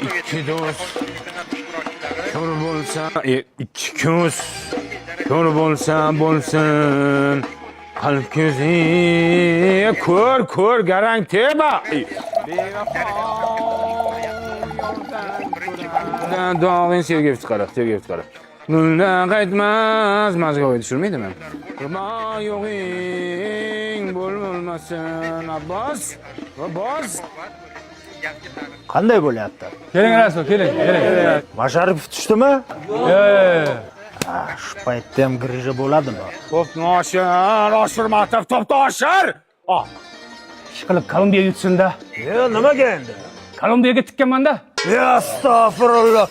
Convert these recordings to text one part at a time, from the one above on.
İki dost kör bolsa, iki ko'z kör bolsa bo'lsin. Qalb ko'zi ko'r garang teba. Dog'in sevgi chiqarib. Guldan qaytmas, mazga tushirmaydimi? Qilma yo'g'ing bo'lmasin, Abbos. Qanday bo'lyapti? Keling Rasul, keling. Masharipov tushdimi? Shu paytda ham grija bo'ladimi? Oshir mataf topda oshir. Ishqilib Kolumbiyaga yutsin-da. Nimaga endi? Kolumbiyaga tikkanman-da. Astag'firulloh.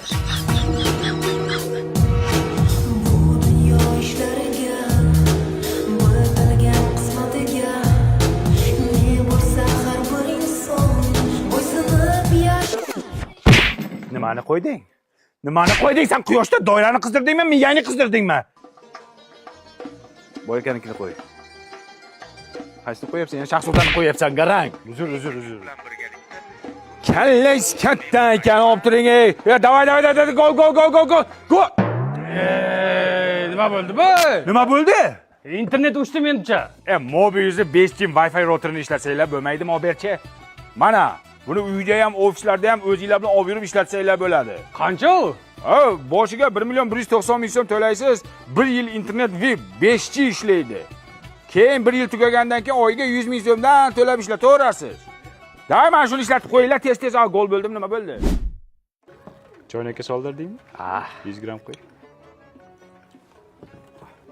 Nimani qo'yding? Sen quyoshda doirani qizdirdingmi, miyangni qizdirdingmi? Boyakanikini qo'y. Qaysini qo'yapsan? Yana Shahsultonni qo'yapsan, garang. Uzr. Kallangiz katta ekan, olib turing. Davay, go. Nima bo'ldi? Internet o'chdi menimcha. Mobilingizni 5G Wi-Fi routerini ishlatsangiz bo'lmaydimi, oberchi? Mana, buni uyda ham, ofislarda ham o'zingizlar bilan olib yurib ishlatsanglar bo'ladi. Qancha u? Boshiga 1,190,000 so'm to'laysiz. 1 yil internet VIP 5G ishlaydi. Keyin 1 yil tugagandan keyin oyiga 100,000 so'mdan to'lab ishlataverasiz. Mana shuni ishlatib qo'yinglar, tez gol bo'ldim, nima bo'ldi? Choynakka soldirdingmi? 100 gram qo'y.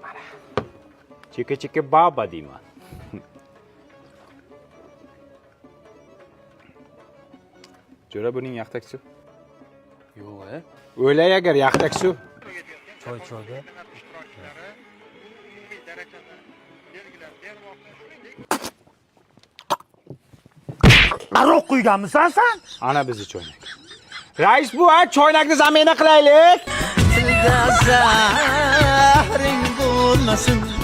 Mana. Cheka baba deyman. Jo'ra buning yaxtak suv. Yo'q, O'lay agar yaxtak suv. Choyga. Aroq quyganmisan sen? Ana bizni choynak. Rais bu, choynakni zamina qilaylik. Zahring bo'lmasin.